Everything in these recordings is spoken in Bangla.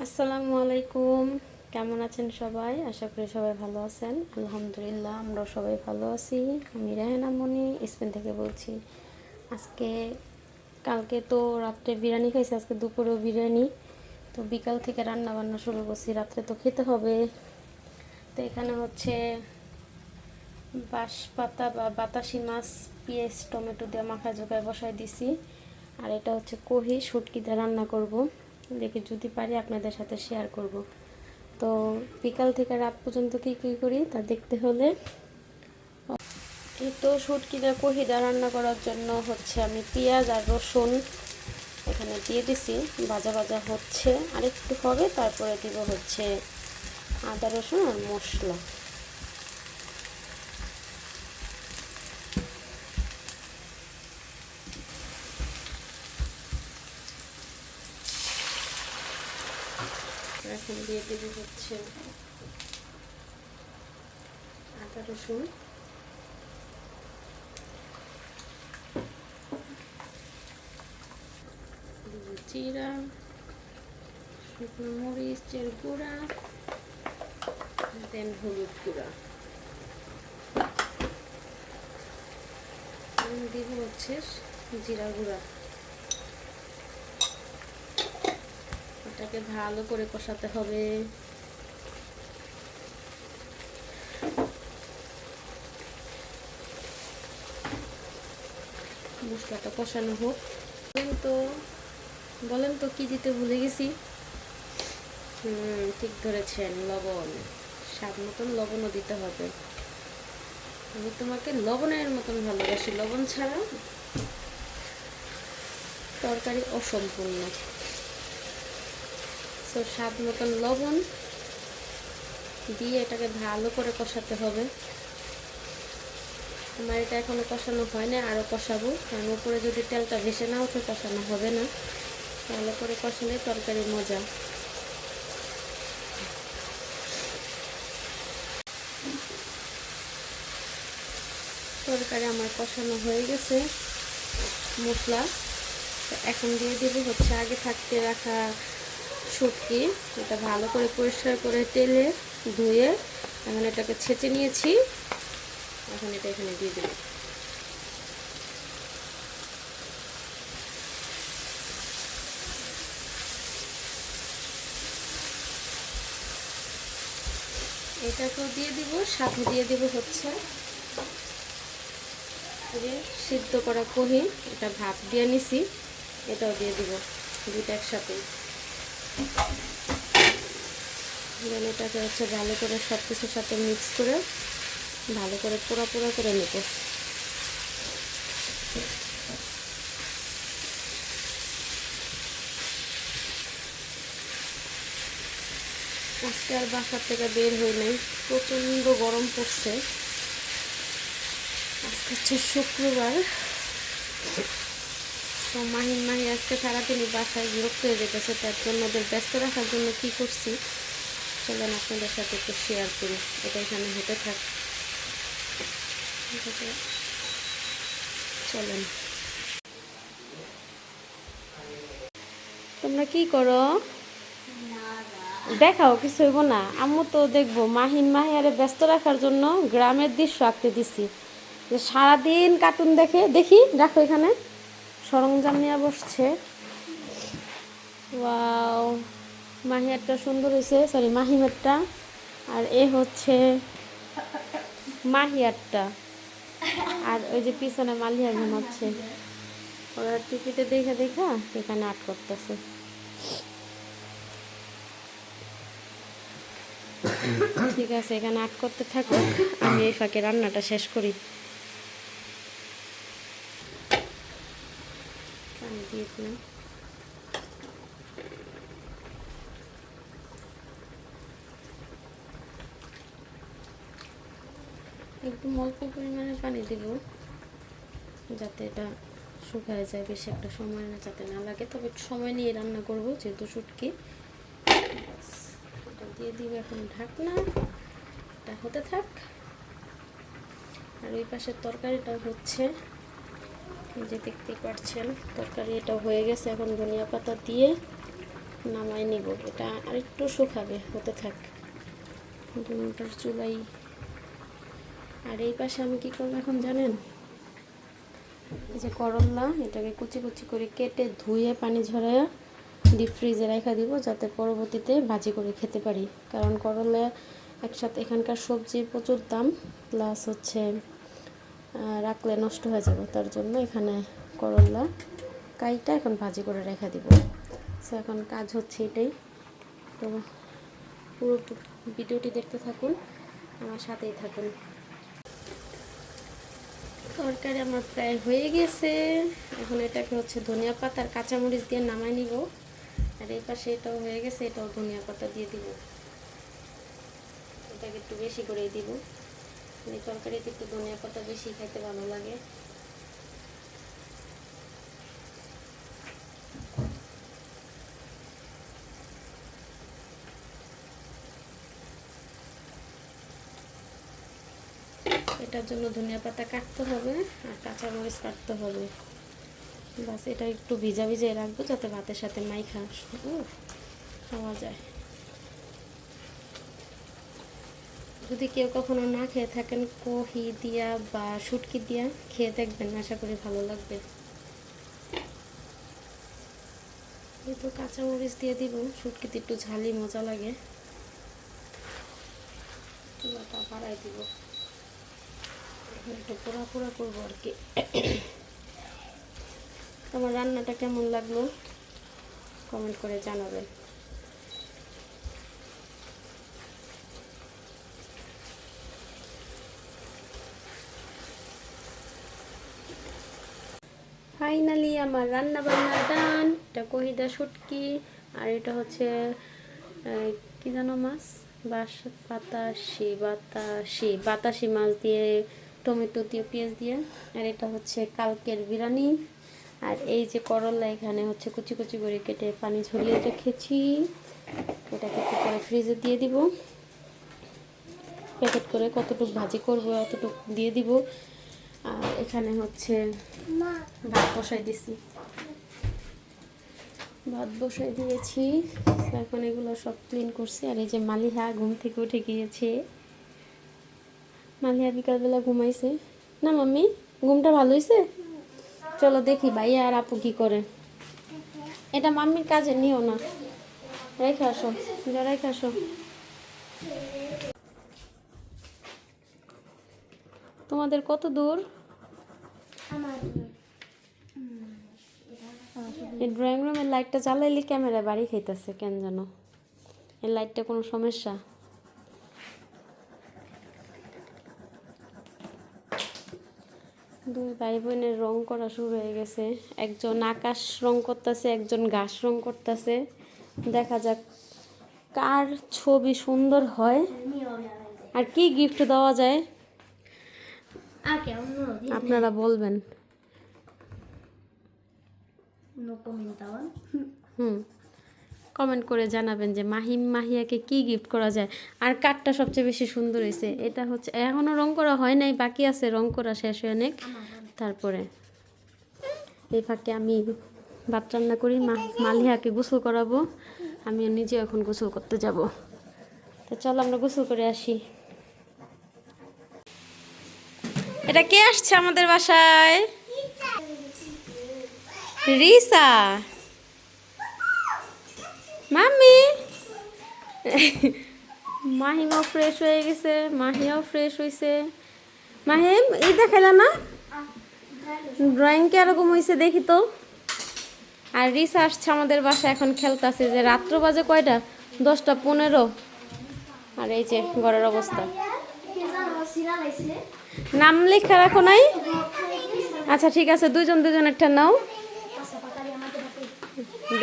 আসসালামু আলাইকুম। কেমন আছেন সবাই? আশা করি সবাই ভালো আছেন। আলহামদুলিল্লাহ, আমরা সবাই ভালো আছি। আমি রেহানা মনি স্পেন থেকে বলছি। আজকে কালকে তো রাত্রে বিরিয়ানি খাইছি, আজকে দুপুরেও বিরিয়ানি। তো বিকাল থেকে রান্না বান্না শুরু করছি, রাত্রে তো খেতে হবে। তো এখানে হচ্ছে বাঁশ পাতা বা বাতাসি মাছ পেঁয়াজ টমেটো দিয়ে মাখা জোগায় বসাই দিছি। আর এটা হচ্ছে কহি শুটকি দিয়ে রান্না করব, দেখি যদি পারি আপনাদের সাথে শেয়ার করব। তো বিকাল থেকে রাত পর্যন্ত কী কী করি তা দেখতে হলে এই তো শুটকি দিয়ে কহি দিয়ে রান্না করার জন্য হচ্ছে আমি পেঁয়াজ আর রসুন এখানে দিয়ে দিছি, ভাজা ভাজা হচ্ছে, আর একটু হবে, তারপরে দিব হচ্ছে আদা রসুন আর মশলা। এখন দিয়ে দেবো হচ্ছে আদা রসুন, জিরা, শুকনো মরিচের গুঁড়া, দেন হলুদ গুঁড়া, দিব হচ্ছে জিরা গুঁড়া। এটাকে ভালো করে কষাতে হবে। মশলাটা কষানো হোক। বলেন তো কি দিতে ভুলে গেছি? ঠিক ধরেছেন, লবণ। স্বাদ মতন লবণও দিতে হবে। আমি তোমাকে লবণের মতন ভালোবাসি, লবণ ছাড়া তরকারি অসম্পূর্ণ। তো স্বাদ মতন লবণ দিয়ে এটাকে ভালো করে কষাতে হবে। আমার এটা এখনো কষানো হয় না, আরও কষাবো, কারণ উপরে যদি তেলটা ভেসে না ওঠে কষানো হবে না। ভালো করে কষালে তরকারি মজা। তরকারি আমার কষানো হয়ে গেছে মশলা। এখন দিয়ে দেবো হচ্ছে আগে থাকতে রাখা শুটকি। এটা ভালো করে পরিষ্কার করে তেলে ধুয়ে এখন এটাকে ছেঁচে নিয়েছি। এখন এটা এখানে দিয়ে দেবো। এটাকেও দিয়ে দিব, সাথে দিয়ে দিব হচ্ছে যে সিদ্ধ করা কহি, এটা ভাপ দিয়ে নিছি, এটাও দিয়ে দিব, দুটো একসাথে। এটাকে হচ্ছে ভালো করে সব কিছুর সাথে মিক্স করে ভালো করে পোড়া পোড়া করে নেব। আজকে আর বাসার থেকে বের হই নাই, প্রচণ্ড গরম পড়ছে। আজকে হচ্ছে শুক্রবার। তো মাহি আজকে সারাদিনই বাসায় বিরক্ত হয়ে যেতেছে, তার জন্য ওদের ব্যস্ত রাখার জন্য কি করছি চলেন আপনাদের সাথে একটু শেয়ার করি। এটা এখানে হতে থাক, চলেন। তোমরা কি করো? দেখাও, কিছু হইব না। আম্মু তো দেখবো মাহিয়ারে ব্যস্ত রাখার জন্য গ্রামের দৃশ্য আঁকতে দিছি, যে সারাদিন কার্টুন দেখে। দেখি, দেখো এখানে সরঞ্জাম নিয়ে বসছে। ওয়াও, মাহিয়ারটা সুন্দর হয়েছে, সরি মাহিমেরটা। আর এ হচ্ছে মাহিয়ারটা। আর ওই যে পিছনে মালিয়া ঘুমাচ্ছে। ওরা টিভিতে দেখে দেখা এখানে আর্ট করতেছে। ঠিক আছে, এখানে আর্ট করতে থাকো, আমি এই ফাঁকে রান্নাটা শেষ করি। পানি দিয়ে দিলাম। একদম অল্প পরিমাণে পানি দিব, যাতে এটা শুকায় যায়, বেশি একটা সময় না যাতে না লাগে। তবে একটু সময় নিয়ে রান্না করব, যেহেতু শুটকি। এটা দিয়ে দিব এখন ঢাকনা, এটা হতে থাক। আর ওই পাশের তরকারিটা হচ্ছে, যে দেখতেই পাচ্ছেন তরকারি এটা হয়ে গেছে। এখন ধনিয়া পাতা দিয়ে নামাই নিব। এটা আরেকটু শুকাবে, হতে থাক দুটার চুলাই। আর এই পাশে আমি কী করবো এখন জানেন? এই যে করল্লা, এটাকে কুচি কুচি করে কেটে ধুয়ে পানি ঝরাইয়া ডিপ ফ্রিজে রেখে দিব, যাতে পরবর্তীতে ভাজি করে খেতে পারি। কারণ করল্লা একসাথে, এখানকার সবজির প্রচুর দাম, প্লাস হচ্ছে রাখলে নষ্ট হয়ে যাবে, তার জন্য এখানে করল্লা কাইটা এখন ভাজি করে রেখে দিব। সো এখন কাজ হচ্ছে এটাই। তো পুরো ভিডিওটি দেখতে থাকুন, আমার সাথেই থাকুন। তরকারি আমার প্রায় হয়ে গেছে। এখন এটাকে হচ্ছে ধনিয়া পাতা আর কাঁচামরিচ দিয়ে নামাই নিব। আর এই পাশে এটাও হয়ে গেছে, এটাও ধনিয়া পাতা দিয়ে দিব। এটাকে একটু বেশি করে দিব, এই তরকারিতে একটু ধনিয়া পাতা বেশি খাইতে ভালো লাগে। এটার জন্য ধনিয়া পাতা কাটতে হবে আর কাঁচামরিচ কাটতে হবে। বাস এটা একটু ভিজা ভিজিয়ে রাখবো, যাতে ভাতের সাথে মাইখা খাওয়া যায়। যদি কেউ কখনো না খেয়ে থাকেন, কহি দিয়া বা শুটকি দিয়া খেয়ে দেখবেন, আশা করি ভালো লাগবে। একটু কাঁচামরিচ দিয়ে দিব, শুটকিতে একটু ঝালি মজা লাগে। চুলাটা বাড়াই দিব, একটু পোড়া পোড়া করবো আর কি। তোমার রান্নাটা কেমন লাগলো কমেন্ট করে জানাবেন। ফাইনালি আমার রান্না বান্না ডান। এটা কহিদা শুটকি, আর এটা হচ্ছে কি জানো মাছ, বাতাসি মাছ দিয়ে টমেটো দিয়ে পেঁয়াজ দিয়ে। আর এটা হচ্ছে কালকের বিরিয়ানি। আর এই যে করলা, এখানে হচ্ছে কুচি কুচি করে কেটে পানি ঝরিয়ে রেখেছি। এটাকে একটু করে ফ্রিজে দিয়ে দিব, প্যাকেট করে কতটুকু ভাজি করবো অতটুকু দিয়ে দিব। আর এখানে হচ্ছে ভাত বসাই দিয়েছি। এখন এগুলো সব ক্লিন করছি। আর এই যে মালিহা ঘুম থেকে উঠে গিয়েছে। মালিহা বিকালবেলা ঘুমাইছে না মাম্মি? ঘুমটা ভালো হয়েছে? চলো দেখি ভাইয়া আর আপু কি করে। এটা মাম্মির কাজে নিও না, রেখে আসো, রেখে আসো। তোমাদের কত দূর? এই ড্রয়িং রুমের লাইটটা জ্বালাইলে ক্যামেরা বাড়ি খাইতেছে কেন জানো? এই লাইটটা কোনো সমস্যা? দুই ভাই বোনের রং করা শুরু হয়ে গেছে। একজন আকাশ রং করতেছে, একজন ঘাস রং করতেছে। দেখা যাক কার ছবি সুন্দর হয় আর কি গিফট দেওয়া যায়, আপনারা বলবেন। কমেন্ট করে জানাবেন যে মাহিয়াকে কি গিফট করা যায়। আর কাঠটা সবচেয়ে বেশি সুন্দর হয়েছে। এটা হচ্ছে এখনও রং করা হয় নাই, বাকি আছে রং করা শেষ হয়ে অনেক। তারপরে এই ফাঁকে আমি ভাত রান্না করি, মালিহাকে গোসল করাবো, আমি নিজে এখন গোসল করতে যাব। তো চলো আমরা গোসল করে আসি। এটা কে আসছে আমাদের বাসায়? রিসা মাম্মি। মাহিমাও ফ্রেশ হয়ে গেছে, মাহিয়াও ফ্রেশ হয়েছে। মাহিম এই দেখাইলা না ড্রয়িং কিরকম হয়েছে দেখি তো। আর রিসা আসছে আমাদের বাসায়, এখন খেলতেছে। যে রাত্র বাজে কয়টা? 10:15। আর এই যে ঘরের অবস্থা। নাম লেখা রাখো নাই? আচ্ছা ঠিক আছে, দুজন একটা নাও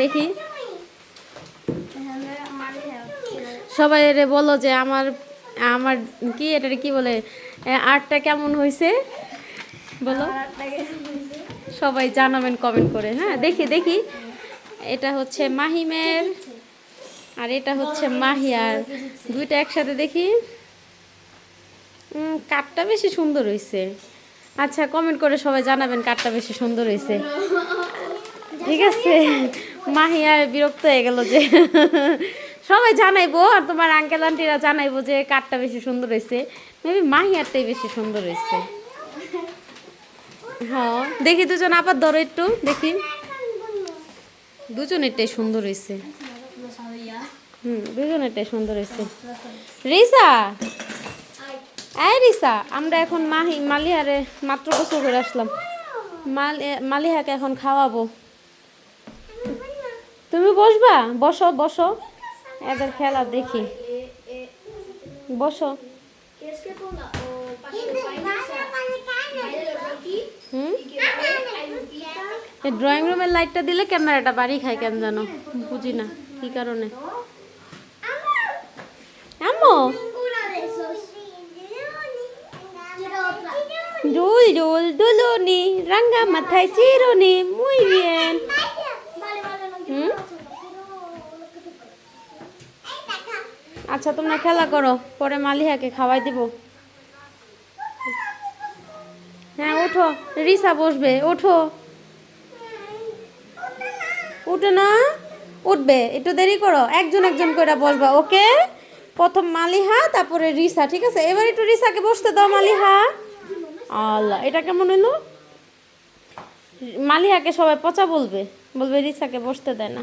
দেখি। সবাই এরে বলো যে আমার আমার কি এটা কি বলে, আর্টটা কেমন হয়েছে বলো, সবাই জানাবেন কমেন্ট করে। হ্যাঁ দেখি এটা হচ্ছে মাহিমের আর এটা হচ্ছে মাহিয়ার, দুইটা একসাথে দেখি। কাঠটা বেশি সুন্দর হয়েছে। আচ্ছা কমেন্ট করে সবাই জানাবেন কাঠটা বেশি সুন্দর হয়েছে। ঠিক আছে মাহিয়া বিরক্ত হয়ে গেল যে সবাই জানাইবো আর তোমার আঙ্কেল আন্টিরা জানাইবো যে কাঠটা বেশি সুন্দর হয়েছে, মেবি মাহিয়ারটাই বেশি সুন্দর হয়েছে। হ্যাঁ দেখি দুজন আবার ধরো একটু দেখি, দুজনেরটাই সুন্দর হয়েছে। দুজনেরটাই সুন্দর হয়েছে। রিসা, এই রিসা, আমরা এখন মালিহারে মাত্র গোসল করে আসলাম, মালিহাকে এখন খাওয়াবো। তুমি বসবা? বসো বসো, এদের খেলা দেখি, বসো। ড্রয়িং রুমের লাইটটা দিলে ক্যামেরাটা বাড়ি খায় কেন জানো, বুঝি না কি কারণে। আম্মু দুল দুল দুলুনি রাঙ্গা মাথায় চিরুনি, muy bien। আচ্ছা তোমরা খেলা করো, পরে মালিহাকে খাওয়াই দিব। হ্যাঁ ওঠো, রিসা বসবে, ওঠো। উঠে না, উঠবে, একটু দেরি করো, একজন একজন করে বসবা, ওকে? প্রথম মালিহা, তারপরে রিসা, ঠিক আছে? এবার একটু রিসাকে বসতে দাও। মালিহা, আল্লাহ এটা কেমন হইলো? মালিহাকে সবাই পচা বলবে, বলবে রিসাকে বসতে দেয় না।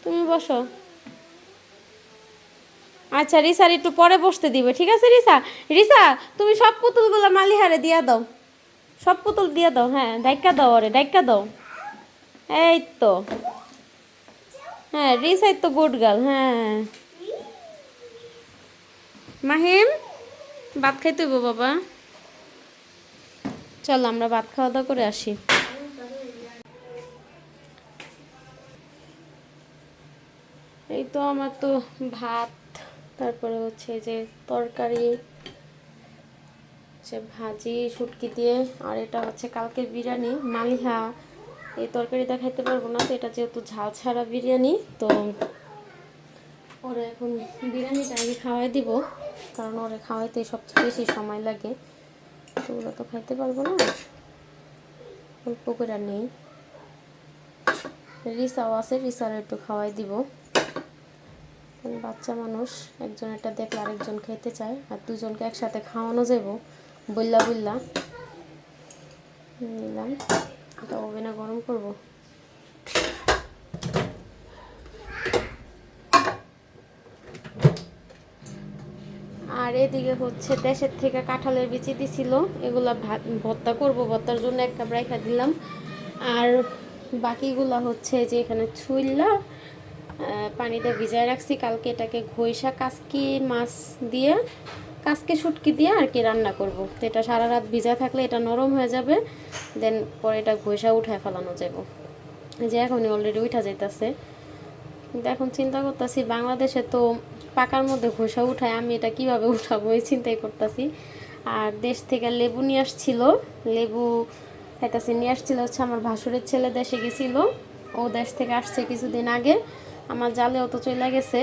তুমি বসো। আচ্ছা রিসার একটু পরে বসতে দিবে, ঠিক আছে? রিসা, রিসা তুমি সব পুতুলগুলো মালিহারে দিয়া দাও, সব পুতুল দিয়ে দাও। হ্যাঁ ডাইকা দাও, ওরে ডাইকা দাও। এই তো, হ্যাঁ রিসাই তো গুড গার্ল। হ্যাঁ মাহিম, ভাত খাইতে হইব বাবা, চলো আমরা ভাত খাওয়া দাওয়া করে আসি। এই তো আমার তো ভাত, তারপরে হচ্ছে যে তরকারি, ভাজি শুটকি দিয়ে, আর এটা হচ্ছে কালকের বিরিয়ানি। মালিহা এই তরকারিটা খাইতে পারবো না, তো এটা যেহেতু ঝাল ছাড়া বিরিয়ানি, তো ওরা এখন বিরিয়ানিটা আগে খাওয়াই দিব, কারণ ওরা খাওয়াইতে সবচেয়ে বেশি সময় লাগে, তো ওরা তো খাইতে পারবো না, অল্প করে নেই। রিসাও আছে, রিসার একটু খাওয়াই দিব, বাচ্চা মানুষ, একজন এটা দেখলে আরেকজন খেতে চায়, আর দুজনকে একসাথে খাওয়ানো যাব বললা বললা নিলাম। এটা ওভেনে গরম করব। আর এদিকে হচ্ছে দেশের থেকে কাঁঠালের বিচি দিছিল, এগুলা ভর্তা করব, ভর্তার জন্য একটা রাইখা দিলাম। আর বাকিগুলা হচ্ছে যে এখানে ছুইলা পানিতে ভিজায় রাখছি, কালকে এটাকে ঘইষা কাসকি মাছ দিয়ে, কাসকি শুটকি দিয়ে আর কি রান্না করব। তো এটা সারা রাত ভিজা থাকলে এটা নরম হয়ে যাবে, দেন পরে এটা ঘইষা উঠায় ফেলানো যাব, যে এখনই অলরেডি উঠা যাইতেছে। কিন্তু এখন চিন্তা করতেছি বাংলাদেশে তো পাকার মধ্যে ঘষা উঠায়, আমি এটা কিভাবে উঠাবো এই চিন্তাই করতেছি। আর দেশ থেকে লেবু নিয়ে আসছিল, লেবু খাইতেছি, নিয়ে আসছিল হচ্ছে আমার ভাসুরের ছেলে, দেশে গেছিল, ও দেশ থেকে আসছে কিছুদিন আগে। আমার জালেও তো চলে গেছে,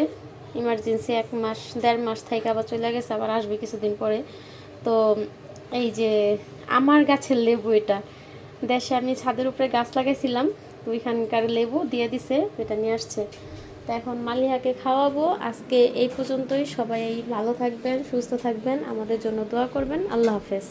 ইমার্জেন্সি 1 মাস 1.5 মাস থেকে আবার চলে গেছে, আবার আসবে কিছুদিন পরে। তো এই যে আমার গাছের লেবু, এটা দেশে আমি ছাদের উপরে গাছ লাগাইছিলাম, তো ওইখানকার লেবু দিয়ে দিছে, এটা নিয়ে আসছে। তো এখন মালিহাকে খাওয়াবো। আজকে এই পর্যন্তই, সবাই ভালো থাকবেন, সুস্থ থাকবেন, আমাদের জন্য দোয়া করবেন। আল্লাহ হাফেজ।